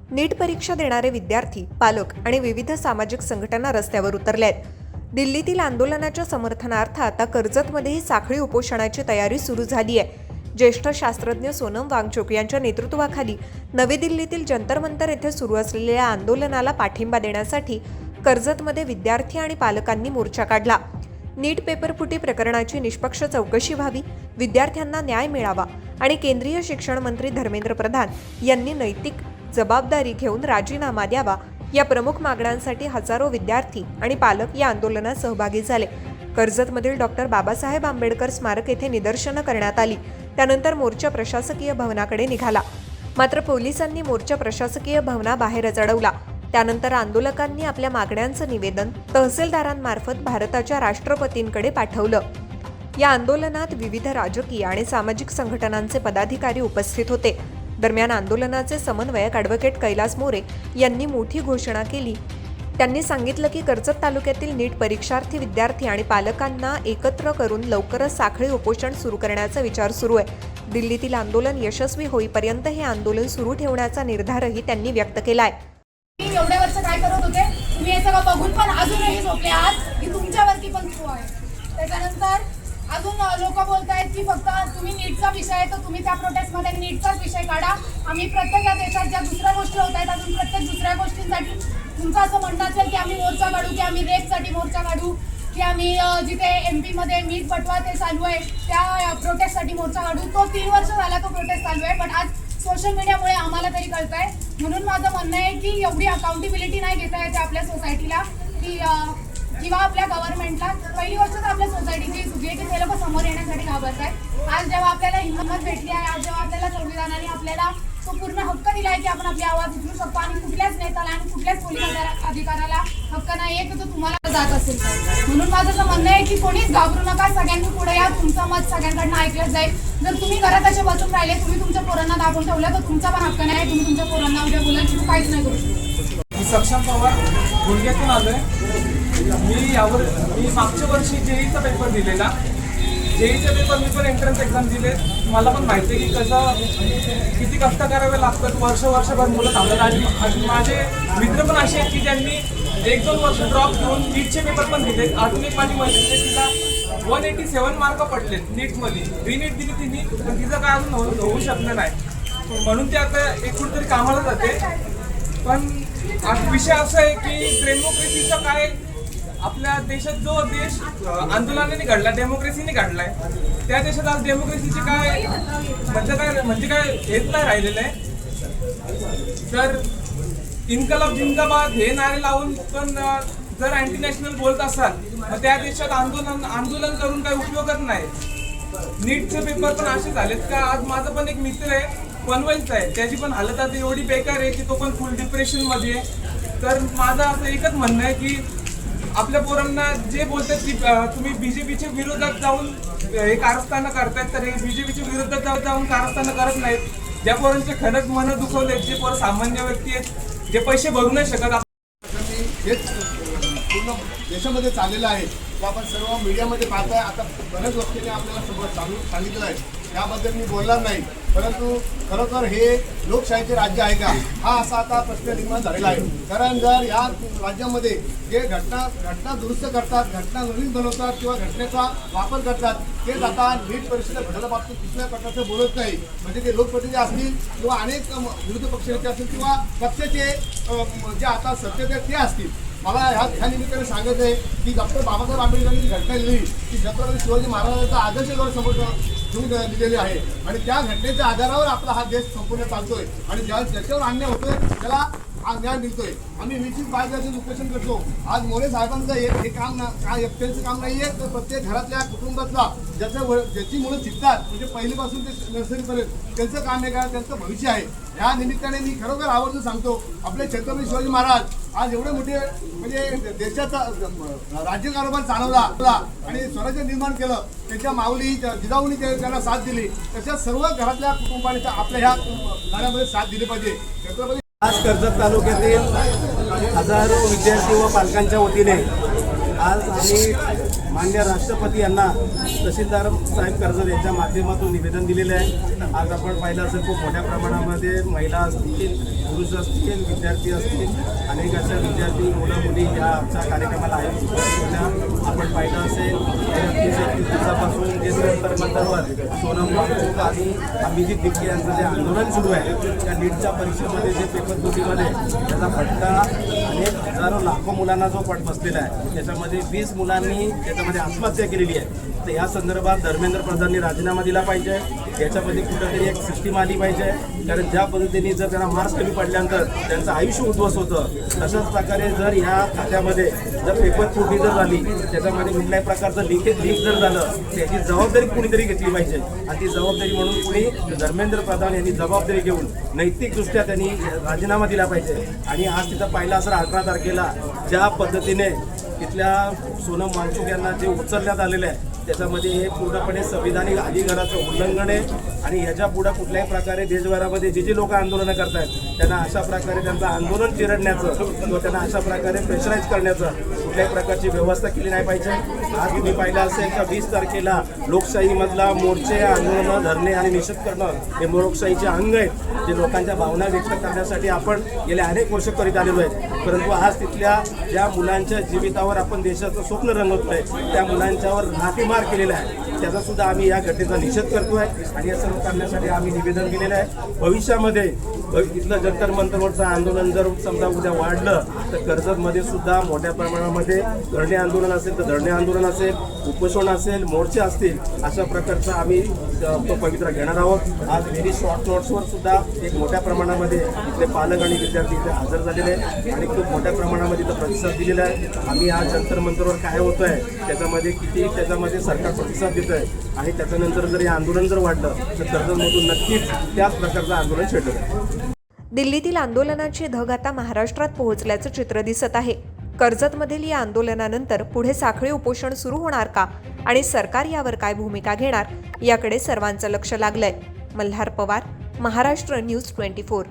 नीट परीक्षा देणारे विद्यार्थी, पालक आणि विविध सामाजिक संघटना रस्त्यावर उतरल्या आहेत। दिल्लीतील आंदोलनाच्या समर्थनार्थ आता कर्जतमध्येही साखळी उपोषणाची तयारी सुरू झाली आहे। ज्येष्ठ शास्त्रज्ञ सोनम वांगचुक यांच्या नेतृत्वाखाली नवी दिल्लीतील जंतर मंतर येथे सुरू असलेल्या आंदोलनाला पाठिंबा देण्यासाठी कर्जतमध्ये विद्यार्थी आणि पालकांनी मोर्चा काढला। नीट पेपर फुटी प्रकरणाची निष्पक्ष चौकशी व्हावी, विद्यार्थ्यांना न्याय मिळावा आणि केंद्रीय शिक्षण मंत्री धर्मेंद्र प्रधान यांनी नैतिक जबाबदारी घेऊन राजीनामा द्यावा, या प्रमुख मागण्यांसाठी हजारो विद्यार्थी आणि पालक या आंदोलनात सहभागी झाले। कर्जतमधील डॉक्टर बाबासाहेब आंबेडकर स्मारक येथे निदर्शनं करण्यात आली। त्यानंतर मोर्चा प्रशासकीय भवनाकडे निघाला, मात्र पोलिसांनी मोर्चा प्रशासकीय भवनाबाहेरच अडवला। त्यानंतर आंदोलकांनी आपल्या मागण्यांचं निवेदन तहसीलदारांमार्फत भारताच्या राष्ट्रपतींकडे पाठवलं। या आंदोलनात विविध राजकीय आणि सामाजिक संघटनांचे पदाधिकारी उपस्थित होते। दरम्यान आंदोलनाचे समन्वयक ॲडव्होकेट कैलास मोरे यांनी मोठी घोषणा केली। त्यांनी सांगितलं की कर्जत तालुक्यातील नीट परीक्षार्थी विद्यार्थी आणि पालकांना एकत्र करून लवकरच साखळी उपोषण सुरू करण्याचा विचार सुरू आहे। दिल्लीतील आंदोलन यशस्वी होईपर्यंत हे आंदोलन सुरू ठेवण्याचा निर्धारही त्यांनी व्यक्त केलाय। एवढे वर्ष काय करत होते तुम्ही, हे सगळं बघून पण अजूनही झोपले आहात की तुमच्यावरती पण सुरू आहे। त्याच्यानंतर अजून लोक बोलतायत की फक्त तुम्ही नीटचा विषय आहे तर तुम्ही त्या प्रोटेस्टमध्ये नीटचाच विषय काढा। आम्ही प्रत्येक या देशात ज्या दुसऱ्या गोष्टी होत आहेत अजून प्रत्येक दुसऱ्या गोष्टींसाठी तुमचं असं म्हणणं असेल की आम्ही मोर्चा काढू, की आम्ही रेपसाठी मोर्चा काढू, की आम्ही जिथे MP मध्ये मीठ बटवा ते चालू आहे त्या प्रोटेस्टसाठी मोर्चा काढू। तो 3 वर्ष झाला तो प्रोटेस्ट चालू आहे, पण आज सोशल मीडियामुळे आम्हाला तरी कळतंय। म्हणून माझं म्हणणं आहे की एवढी अकाउंटेबिलिटी नाही घेता येते आपल्या सोसायटीला की किंवा आपल्या गव्हर्नमेंटला। पहिली गोष्ट तर आपल्या सोसायटीची चुकी आहे की ते लोक समोर येण्यासाठी घाबरत आहेत। आज जेव्हा आपल्याला हिंमत भेटली आहे, आज जेव्हा आपल्याला संविधानाने आपल्याला तो पूर्ण हक्क दिला आहे की आपण आपली आवाज उचलू शकतो आणि कुठल्याच नेत्याला आणि कुठल्याच पोलीस अधिकाऱ्याला हक्क नाही आहे की तो तुम्हाला जात असेल तर। म्हणून माझं असं म्हणणं आहे की कोणीच घाबरू नका, सगळ्यांनी पुढे या, तुमचं मत सगळ्यांकडनं ऐकलं जाईल। जर तुम्ही घरात असे बसून राहिले, तुम्ही तुमच्या पोरांना दाबून ठेवलं तर तुमचा पण हक्क नाही, तुम्ही तुमच्या पोरांना उद्या बोलायची काहीच नाही करू शकतो। सक्षम पवार गुडघ्यातून आलोय। मी मागच्या वर्षी जेईचा पेपर दिलेला, जेईचा पेपर मी पण एंट्रन्स एक्झाम दिले। मला पण माहिती आहे की कसं किती कष्ट करावे लागतात, वर्षभर मुलं थांबतात। आणि माझे मित्र पण असे आहेत की ज्यांनी 1-2 वर्ष ड्रॉप घेऊन नीटचे पेपर पण दिले। अजून एक माझी मैत्रीण आहे, तिला 187 मार्क पडले नीटमध्ये, रीनीट दिली तिने, पण तिचं काय अजून होऊ शकलं नाही, म्हणून ते आता कुठेतरी कामाला जाते। पण आज विषय असा आहे की डेमोक्रेसीचा काय, आपल्या देशात जो देश आंदोलनाने घडला, डेमोक्रेसीने घडलाय, त्या देशात आज डेमोक्रेसीचे काय म्हणजे काय हेच नाही राहिलेलं आहे। तर इन्कलाब जिंदाबाद हे नारे लावून पण जर अँटी नॅशनल बोलत असाल तर त्या देशात आंदोलन करून काही उपयोगच नाही। नीटचे पेपर पण असे झालेत का, आज माझा पण एक मित्र आहे पनवेलचा आहे, त्याची पण हालत आता एवढी बेकार आहे की तो पण फुल डिप्रेशनमध्ये आहे। तर माझं असं एकच म्हणणं आहे की आपल्या पोरांना जे बोलतात की तुम्ही बीजेपीच्या विरोधात जाऊन हे कारस्थानं करतायत, तर हे बीजेपीच्या विरोधात जाऊन कारस्थानं करत नाहीत। ज्या पोरांचे खरंच मन दुखवलेत, जे पोरं सामान्य व्यक्ती आहेत, जे पैसे भरू नाही शकत, हेच पूर्ण देशामध्ये चाललेलं आहे, तो आपण सर्व मीडियामध्ये पाहताय। आता बऱ्याच गोष्टींनी आपल्याला सोबत सांगितलं आहे, त्याबद्दल मी बोलणार नाही, परंतु खरोखर हे लोकशाहीचे राज्य आहे का, हा असा आता प्रश्न निर्माण झालेला आहे। कारण जर या राज्यामध्ये जे घटना दुरुस्त करतात, घटना नवीन बनवतात किंवा घटनेचा वापर करतात, ते आता नीट परीक्षेला घडवल्या बाबतीत कुठल्या प्रकारचं बोलत नाही। म्हणजे ते लोकप्रतिनिधी असतील किंवा अनेक विरोधी पक्षाचे असतील किंवा पक्षाचे जे आता सत्तेत आहेत ते असतील, मला ह्या निमित्ताने सांगायचं आहे की डॉक्टर बाबासाहेब आंबेडकरांनी घटना लिहिली की छत्रपती शिवाजी महाराजांचा आदर्श समोर ठेवून दिलेले आहे आणि त्या घटनेच्या आधारावर आपला हा देश संपूर्ण चालतोय आणि ज्याच्यावर अन्याय होतोय त्याला न्याय मिळतोय। आम्ही 20-22 उपोषण करतो। आज मोरे साहेबांचं हे काम एकट्याचं काम नाही आहे, तर प्रत्येक घरातल्या कुटुंबातला ज्याची मुलं शिकतात, म्हणजे पहिलीपासून ते नर्सरीपर्यंत त्यांचं काम आहे का, त्यांचं भविष्य आहे। या निमित्ताने मी खरोखर आवर्जून सांगतो, आपले छत्रपती शिवाजी महाराज आज एवढे मोठे म्हणजे देशाचा राज्यकारभार चालवला आणि स्वराज्य निर्माण केलं, त्यांच्या माऊली जिजाऊनी त्यांना साथ दिली, तशा सर्व घरातल्या कुटुंबाने आपल्या ह्या लढ्यामध्ये साथ दिली पाहिजे। छत्रपती आज कर्जत तालुक्यातील हजारो विद्यार्थी व पालकांच्या वतीने आज आम्ही माननीय राष्ट्रपती यांना तहसीलदार साहेब कर्जत यांच्या माध्यमातून निवेदन दिलेले आहे. आज आपण पाहिलं असेल खूप मोठ्या प्रमाणामध्ये महिला असतील, पुरुष असतील, विद्यार्थी असतील, अनेक अशा विद्यार्थी मुलं मुली या आमच्या कार्यक्रमाला आयोजित केल्या. आपण पाहिलं असेल 30-31 दिवसापासून जे जंतर-मंतरवर सोनम वांगचूक आणि अभिजित दिपके यांचं जे आंदोलन सुरू आहे, त्या नीटच्या परीक्षेमध्ये जे पेपर फुटीमध्ये त्याचा फटका अनेक हजारो लाखो मुलांना जो पट बसलेला आहे, त्याच्यामध्ये 20 मुलांनी त्याच्यामध्ये आत्महत्या केलेली आहे. तर या संदर्भात धर्मेंद्र प्रधाननी राजीनामा दिला पाहिजे. याच्यामध्ये कुठंतरी एक सिस्टीम आली पाहिजे. कारण ज्या पद्धतीने जर त्यांना मार्क्स कमी पडल्यानंतर त्यांचं आयुष्य उद्ध्वस्त होतं, तशाच प्रकारे जर ह्या खात्यामध्ये जर पेपर फुटी जर झाली, त्याच्यामध्ये कुठल्याही प्रकारचं लीक जर झालं, त्याची जबाबदारी कुणीतरी घेतली पाहिजे. आणि ती जबाबदारी म्हणून कुणी धर्मेंद्र प्रधान यांनी जबाबदारी घेऊन नैतिकदृष्ट्या त्यांनी राजीनामा दिला पाहिजे. आणि आज तिथं पाहिलं असं 18 तारखेला ज्या पद्धतीने तिथल्या सोनम वांगचूक यांना जे उचलण्यात आलेलं आहे, त्याच्यामध्ये हे पूर्णपणे संविधानिक अधिकाराचं उल्लंघन आहे. आणि ह्याच्या पुढं कुठल्याही प्रकारे देशभरामध्ये जे लोक आंदोलनं करत आहेत त्यांना अशा प्रकारे त्यांचं आंदोलन चिरडण्याचं किंवा त्यांना अशा प्रकारे प्रेशराईज करण्याचं कुठल्याही प्रकारची व्यवस्था केली नाही पाहिजे. आज तुम्ही पाहिलं असेल का 20 तारखेला लोकशाहीमधला मोर्चे, आंदोलनं, धरणे आणि निषेध करणं हे लोकशाहीचे अंग आहेत, जे लोकांच्या भावना व्यक्त करण्यासाठी आपण गेले अनेक वर्ष करीत आलेलो आहेत. परंतु आज तिथल्या ज्या मुलांच्या जीवितावर आपण देशाचं स्वप्न रंगवतोय, त्या मुलांच्यावर लाठीमार केलेला आहे, त्याचा सुद्धा आम्ही या घटनेचा निषेध करतोय. आणि या सर्व करण्यासाठी आम्ही निवेदन दिलेलं आहे. भविष्यामध्ये इथलं जंतर मंतरवरचं आंदोलन जर समजा उद्या वाढलं तर कर्जतमध्ये सुद्धा मोठ्या प्रमाणामध्ये धरणे आंदोलन असेल तर धरणे आंदोलन असेल, उपोषण असेल, मोर्चे असतील, अशा प्रकारचा आम्ही तो पवित्रा घेणार आहोत. आज व्हेरी शॉर्ट नोट्सवर सुद्धा एक मोठ्या प्रमाणामध्ये इथले पालक आणि विद्यार्थी इथे हजर झालेले आहेत आणि खूप मोठ्या प्रमाणामध्ये इथं प्रतिसाद दिलेला आहे. आम्ही आज जंतर मंतरवर काय होतं आहे त्याच्यामध्ये किती त्याच्यामध्ये सरकार प्रतिसाद देत आहे आणि त्याच्यानंतर जर हे आंदोलन जर वाढलं तर कर्जतमधून नक्कीच त्याच प्रकारचं आंदोलन छेडलं आहे. दिल्लीतील आंदोलनाची धग आता महाराष्ट्रात पोहोचल्याचं चित्र दिसत आहे. कर्जतमधील या आंदोलनानंतर पुढे साखळी उपोषण सुरू होणार का आणि सरकार यावर काय भूमिका घेणार याकडे सर्वांचं लक्ष लागलंय. मल्हार पवार, महाराष्ट्र न्यूज 24.